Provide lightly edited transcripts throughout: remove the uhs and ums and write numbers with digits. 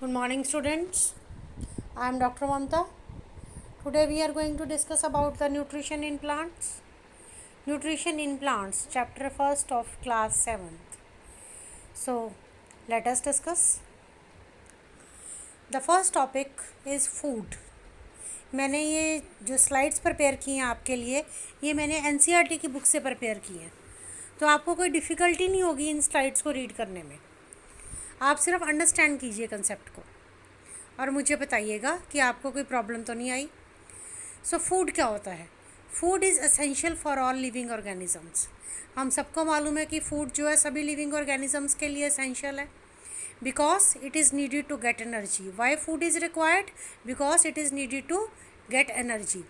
Good morning, students. I am Dr. Mamta. Today we are going to discuss about the nutrition in plants. Nutrition in plants, chapter 1st of class 7th. So, let us discuss. The first topic is food. मैंने ये जो slides prepare की हैं आपके लिए, ये मैंने NCERT की बुक से प्रिपेयर की हैं, तो आपको कोई डिफ़िकल्टी नहीं होगी इन स्लाइड्स को रीड करने में. आप सिर्फ अंडरस्टैंड कीजिए कंसेप्ट को और मुझे बताइएगा कि आपको कोई प्रॉब्लम तो नहीं आई. सो फूड क्या होता है? Food is essential for all living organisms. हम सबको मालूम है कि फूड जो है सभी लिविंग ऑर्गेनिजम्स के लिए एसेंशियल है, because it is needed to get energy. Why food is required? Because it is needed to get energy.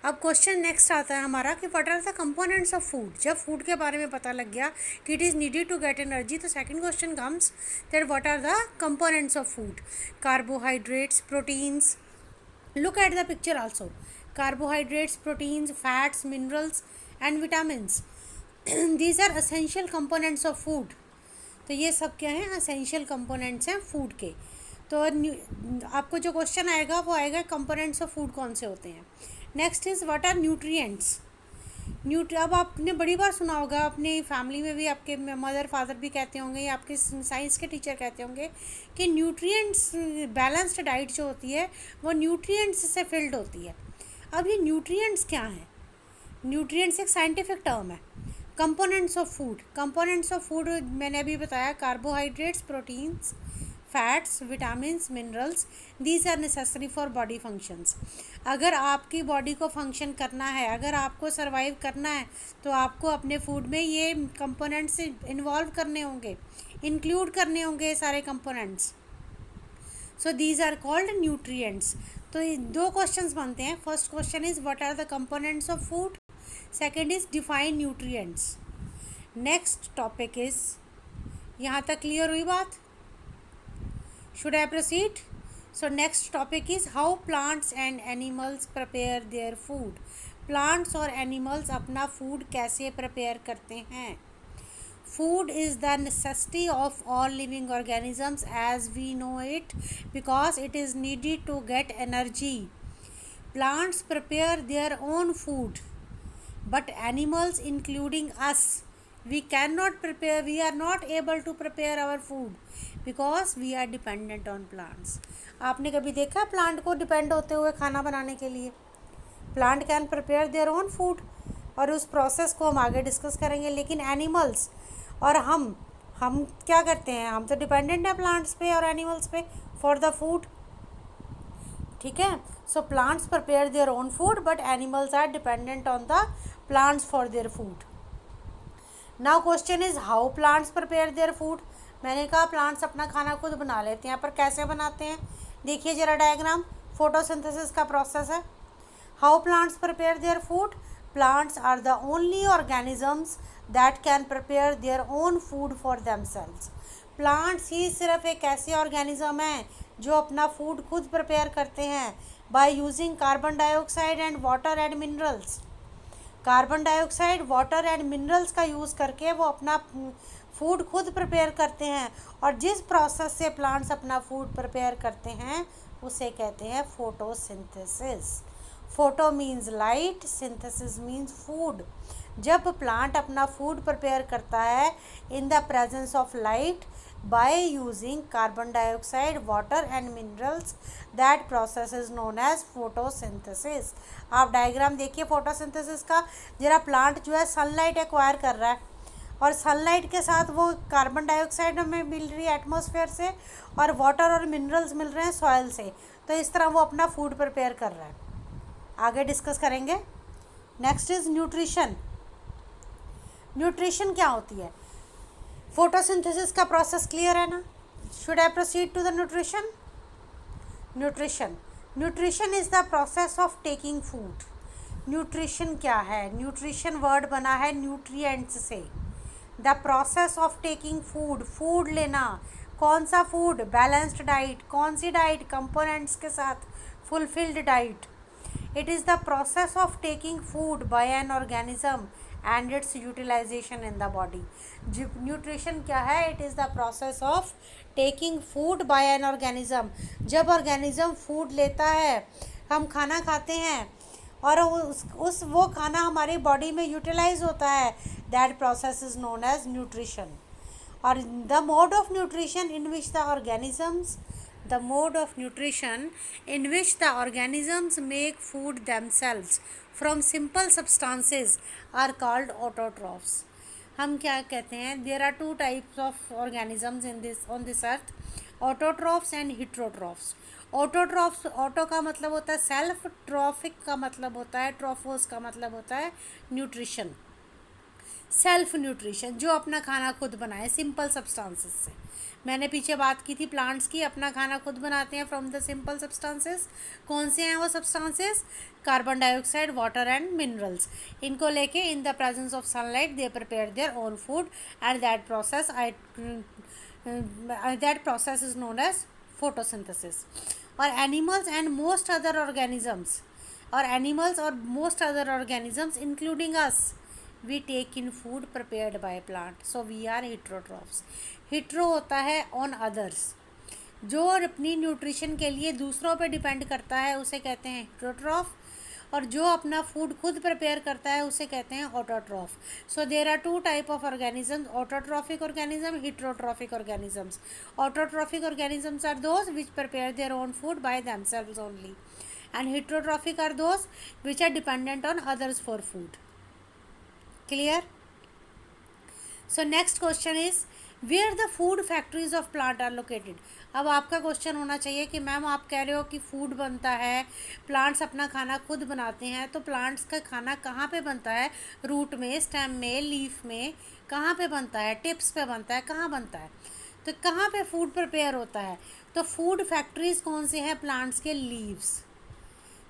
अब क्वेश्चन नेक्स्ट आता है हमारा कि what are the components of food. जब फूड के बारे में पता लग गया कि it is needed to get energy, तो second question comes that what are the components of food. Carbohydrates, proteins. Look at the picture also. Carbohydrates, proteins, fats, minerals and vitamins. These are essential components of food. तो ये सब क्या हैं? essential components हैं food के. तो आपको जो क्वेश्चन आएगा वो आएगा कंपोनेंट्स ऑफ फूड कौन से होते हैं. Next is what are nutrients. अब आपने बड़ी बार सुना होगा, अपनी फैमिली में भी आपके मदर फादर भी कहते होंगे या आपके साइंस के टीचर कहते होंगे कि न्यूट्रिएंट्स, बैलेंस्ड डाइट जो होती है वो न्यूट्रिएंट्स से फिल्ड होती है. अब ये न्यूट्रिएंट्स क्या हैं? न्यूट्रिएंट्स एक साइंटिफिक टर्म है. Components of food. Components of food मैंने अभी बताया, carbohydrates, proteins, fats, vitamins, minerals. These are necessary for body functions. अगर आपकी बॉडी को फंक्शन करना है, अगर आपको सर्वाइव करना है, तो आपको अपने फूड में ये कंपोनेंट्स इन्वॉल्व करने होंगे, इंक्लूड करने होंगे ये सारे components. So these are called nutrients. तो दो क्वेश्चंस बनते हैं. First question is what are the components of food. Second is define nutrients. Next topic is, यहाँ तक क्लियर हुई बात? Should I proceed? So next topic is how plants and animals prepare their food. Plants और animals अपना food कैसे prepare करते हैं? Food is the necessity of all living organisms as we know it, because it is needed to get energy. Plants prepare their own food, but animals, including us, we are not able to prepare our food because we are dependent on plants. आपने कभी देखा plant को depend होते हुए खाना बनाने के लिए? Plant can prepare their own food, और उस प्रोसेस को हम आगे डिस्कस करेंगे. लेकिन एनिमल्स और हम क्या करते हैं? हम तो डिपेंडेंट है प्लांट्स पे और एनिमल्स पे फॉर द फूड. ठीक है. So plants prepare their own food but animals are dependent on the plants for their food. Now question is how plants prepare their food. मैंने कहा प्लांट्स अपना खाना खुद बना लेते हैं, पर कैसे बनाते हैं? देखिए जरा डायग्राम. फोटोसिंथेसिस का प्रोसेस है. How plants prepare their food. Plants are the only organisms that can prepare their own food for themselves. Plants ही सिर्फ एक ऐसे ऑर्गेनिज्म हैं जो अपना फूड खुद प्रिपेयर करते हैं by using carbon dioxide and water and minerals. Carbon dioxide, water and minerals का यूज़ करके वो अपना फूड खुद प्रिपेयर करते हैं. और जिस प्रोसेस से प्लांट्स अपना फूड प्रिपेयर करते हैं उसे कहते हैं photosynthesis. Photo means light, synthesis means food. जब प्लांट अपना फूड प्रिपेयर करता है in the presence of light by using carbon dioxide, water and minerals, that process is known as photosynthesis. आप डायग्राम देखिए फोटोसिंथेसिस का. जरा प्लांट जो है सनलाइट एक्वायर कर रहा है और सनलाइट के साथ वो कार्बन डाइऑक्साइड हमें मिल रही है एटमॉस्फेयर से और वाटर और मिनरल्स मिल रहे हैं सॉइल से. तो इस तरह वो अपना फूड प्रिपेयर कर रहा है. आगे डिस्कस करेंगे. Next is nutrition. न्यूट्रिशन क्या होती है? फोटोसिंथेसिस का प्रोसेस क्लियर है ना? Should I proceed to the nutrition. Nutrition is the process of taking food. Nutrition क्या है? न्यूट्रिशन वर्ड बना है न्यूट्रिएंट्स से. The process of taking food. Food लेना. कौन सा फूड? Balanced diet. कौन सी डाइट? कंपोनेंट्स के साथ fulfilled diet. It is the process of taking food by an organism and its utilization in the body. Nutrition क्या है? It is the process of taking food by an organism. जब organism food लेता है, हम खाना खाते हैं और उस वो खाना हमारी बॉडी में यूटिलाइज होता है, that process is known as nutrition. और the mode of nutrition in which the organisms the mode of nutrition in which the organisms make food themselves from simple substances are called autotrophs. हम क्या कहते हैं? There are two types of organisms in this on this earth, autotrophs and heterotrophs. autotrophs, auto का मतलब होता है self, traffic का मतलब होता है, ट्रोफोस का मतलब होता है न्यूट्रिशन, सेल्फ न्यूट्रिशन, जो अपना खाना खुद बनाए सिंपल सब्सटेंसेस से. मैंने पीछे बात की थी प्लांट्स की, अपना खाना खुद बनाते हैं फ्रॉम द सिंपल सब्सटेंसेस. कौन से हैं वो substances? Carbon dioxide, water and minerals. इनको लेके in the presence of sunlight they prepare their own food and that process is known as photosynthesis. और animals and most other organisms, और animals और most other organisms including us, we take in food prepared by plant, so we are heterotrophs. Hetero होता है on others, जो अपनी nutrition के लिए दूसरों पे डिपेंड करता है उसे कहते हैं हीट्रोट्रॉफ, और जो अपना फूड खुद प्रिपेयर करता है उसे कहते हैं autotroph. So there are two type of organisms, autotrophic organism, heterotrophic organisms. Autotrophic organisms are those which prepare their own food by themselves only, and heterotrophic are those which are dependent on others for food. Clear? So next question is where the food factories of plant are located. अब आपका question होना चाहिए कि ma'am आप कह रहे हो कि फूड बनता है, प्लांट्स अपना खाना खुद बनाते हैं, तो प्लांट्स का खाना कहाँ पे बनता है? रूट में, स्टेम में, लीफ में, कहाँ पे बनता है? टिप्स पे बनता है, कहाँ बनता है? तो कहाँ पे फूड प्रिपेयर होता है? तो फूड फैक्ट्रीज कौन से हैं? प्लांट्स के leaves.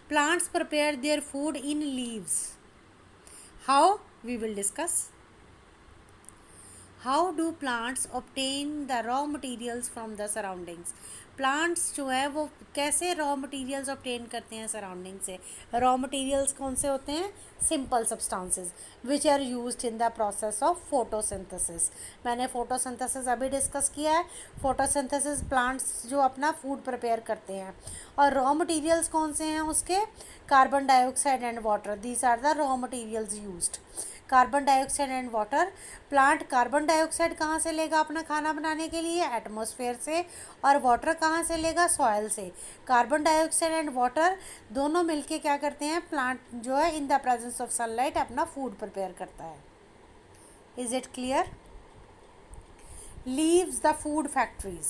Plants prepare their food in leaves. How? We will discuss. How do plants obtain the raw materials from the surroundings? Plants जो है वो कैसे रॉ मटेरियल्स ऑब्टेन करते हैं सराउंडिंग से? रॉ मटेरियल्स कौन से होते हैं? Simple substances which are used in the process of photosynthesis. मैंने फोटोसिंथेसिस अभी डिस्कस किया है. फोटोसिंथेसिस प्लांट्स जो अपना फूड प्रिपेयर करते हैं, और रॉ मटेरियल्स कौन से हैं उसके? Carbon dioxide and water. These are the raw materials used. Carbon dioxide and water. Plant carbon dioxide कहाँ से लेगा अपना खाना बनाने के लिए? एटमॉस्फेयर से. और वाटर कहाँ से लेगा? सॉइल से. कार्बन डाइऑक्साइड एंड वाटर दोनों मिलके क्या करते हैं? प्लांट जो है in the presence of sunlight अपना फूड प्रिपेयर करता है. Is it clear? Leaves the food factories.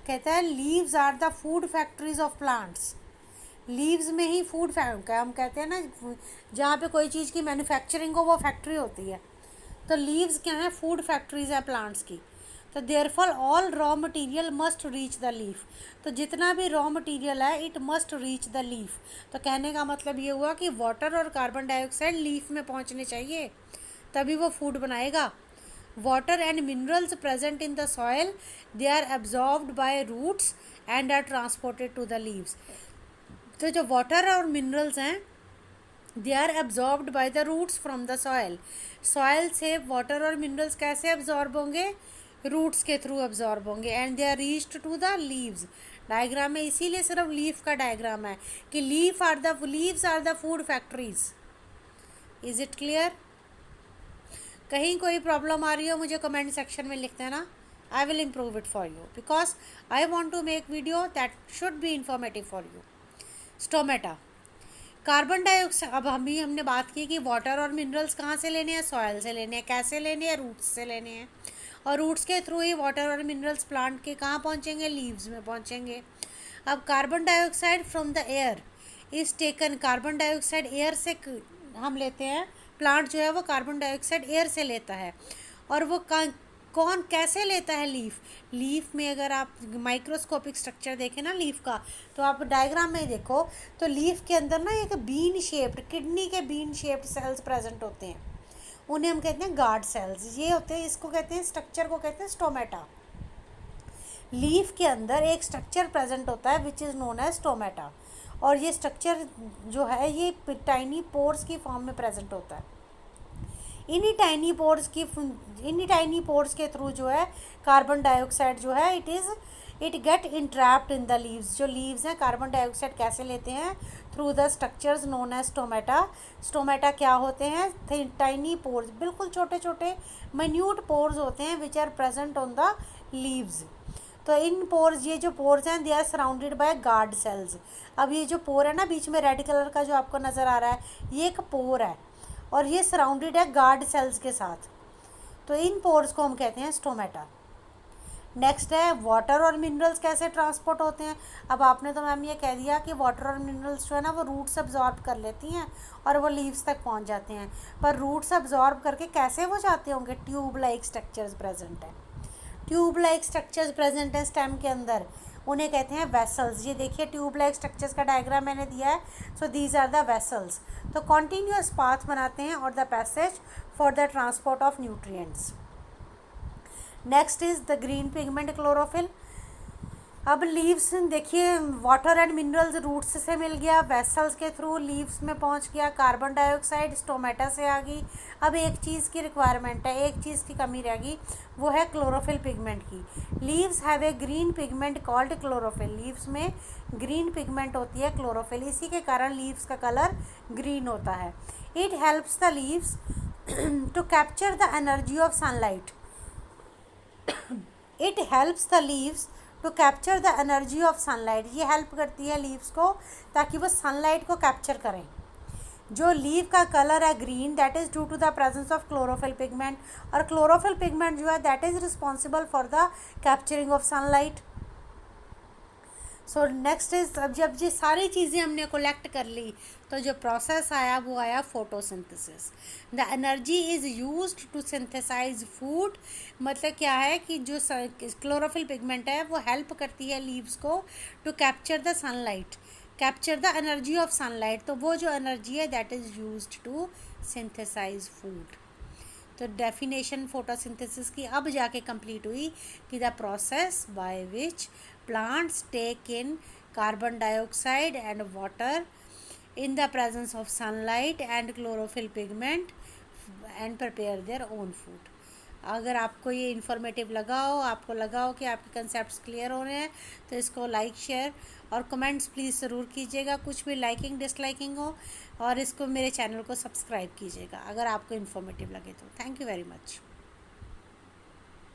कहता है leaves are the food factories of plants. Leaves में ही फूड हम कहते हैं ना, जहाँ पे कोई चीज़ की मैन्युफैक्चरिंग हो वो फैक्ट्री होती है. तो लीव्स क्या है? फूड फैक्ट्रीज है प्लांट्स की. तो therefore all raw material must reach the leaf. तो जितना भी रॉ मटेरियल है it must reach the leaf. तो कहने का मतलब ये हुआ कि वाटर और कार्बन डाइऑक्साइड लीफ में पहुँचने चाहिए, तभी वो फूड बनाएगा. Water and minerals present in the soil, they are absorbed by roots and are transported to the leaves. तो जो वाटर और मिनरल्स हैं they are absorbed by the roots from the soil. Soil से water और minerals कैसे absorb होंगे? Roots के through absorb होंगे, and they are reached to the leaves. Diagram में इसीलिए सिर्फ लीफ का डायग्राम है कि leaves are the food factories. Is it clear? कहीं कोई प्रॉब्लम आ रही हो मुझे कमेंट सेक्शन में लिख देना. I will improve it for you because I want to make video that should be informative for you. Stomata. Carbon dioxide. अब हमने बात की कि वाटर और मिनरल्स कहाँ से लेने हैं? सॉयल से लेने हैं. कैसे लेने हैं? रूट्स से लेने हैं. और रूट्स के थ्रू ही वाटर और मिनरल्स प्लांट के कहाँ पहुँचेंगे? लीव्स में पहुँचेंगे. अब carbon dioxide from the air is taken. Carbon dioxide air से हम लेते हैं. प्लांट जो है वो कार्बन डाइऑक्साइड एयर से लेता है. और वो कौन कैसे लेता है? लीफ में अगर आप माइक्रोस्कोपिक स्ट्रक्चर देखें ना लीफ का, तो आप डायग्राम में देखो तो लीफ के अंदर ना एक बीन शेप्ड, किडनी के बीन शेप्ड सेल्स प्रेजेंट होते हैं. उन्हें हम कहते हैं गार्ड सेल्स. ये होते हैं, इसको कहते हैं, स्ट्रक्चर को कहते हैं स्टोमेटा. लीफ के अंदर एक स्ट्रक्चर प्रेजेंट होता है which is known as stomata. और ये स्ट्रक्चर जो है ये टाइनी पोर्स की फॉर्म में प्रेजेंट होता है. इन्हीं टाइनी पोर्स के थ्रू जो है कार्बन डाइऑक्साइड जो है it get entrapped in the leaves. जो लीव्स हैं कार्बन डाइऑक्साइड कैसे लेते हैं? Through the structures known as stomata. Stomata क्या होते हैं? टाइनी पोर्स, बिल्कुल छोटे छोटे माइन्यूट पोर्स होते हैं which are present on the leaves. तो इन पोर्स, ये जो पोर्स हैं they are surrounded by guard cells. अब ये जो पोर है ना बीच में रेड कलर का जो आपको नज़र आ रहा है, ये एक पोर है और ये सराउंडेड है गार्ड सेल्स के साथ। तो इन पोर्स को हम कहते हैं स्टोमेटा। नेक्स्ट है वाटर और मिनरल्स कैसे ट्रांसपोर्ट होते हैं। अब आपने तो मैम ये कह दिया कि वाटर और मिनरल्स जो है ना वो रूट्स अब्जॉर्ब कर लेती हैं और वो लीव्स तक पहुंच जाते हैं, पर रूट्स अब्जॉर्ब करके कैसे वो जाते होंगे? ट्यूब लाइक स्ट्रक्चर्स प्रेजेंट है। ट्यूब लाइक स्ट्रक्चर्स प्रेजेंट है स्टेम के अंदर, उन्हें कहते हैं वेसल्स। ये देखिए ट्यूब लाइक स्ट्रक्चर्स का डायग्राम मैंने दिया है। So these are the vessels. तो कॉन्टीन्यूअस पाथ बनाते हैं और the passage for the transport of nutrients. Next is the green pigment chlorophyll. अब लीव्स देखिए, वाटर एंड मिनरल्स रूट्स से मिल गया, वेसल्स के थ्रू लीव्स में पहुंच गया, कार्बन डाइऑक्साइड स्टोमेटा से आ गई। अब एक चीज़ की रिक्वायरमेंट है, एक चीज़ की कमी रह गई, वो है क्लोरोफिल पिगमेंट की। Leaves have a green pigment called chlorophyll. Leaves में ग्रीन पिगमेंट होती है क्लोरोफिल, इसी के कारण लीव्स का कलर ग्रीन होता है। It helps the leaves to capture the energy of sunlight. It helps the leaves to capture the energy of sunlight. ये हेल्प करती है लीव्स को ताकि वो सनलाइट को कैप्चर करें। जो लीव का कलर है green, that is due to the presence of chlorophyll pigment. और क्लोरोफिल पिगमेंट जो है that is responsible for the capturing of sunlight. So next is, अब जब ये सारी चीज़ें हमने कलेक्ट कर ली तो जो प्रोसेस आया वो आया photosynthesis. The energy is used to synthesise food. मतलब क्या है कि जो क्लोरोफिल पिगमेंट है वो हेल्प करती है लीव्स को to capture the sunlight, capture the energy of sunlight. तो वो जो एनर्जी है that is used to synthesise food. तो डेफिनेशन फोटोसिंथेसिस की अब जाके कंप्लीट हुई कि the process by which plants take in carbon dioxide and water in the presence of sunlight and chlorophyll pigment and prepare their own food। अगर आपको ये informative लगा हो, आपको लगा हो कि आपके कंसेप्ट्स क्लियर हो रहे हैं, तो इसको लाइक शेयर और कमेंट्स प्लीज़ ज़रूर कीजिएगा, कुछ भी लाइकिंग डिसलाइकिंग हो, और इसको मेरे चैनल को सब्सक्राइब कीजिएगा अगर आपको इन्फॉर्मेटिव लगे तो। Thank you very much.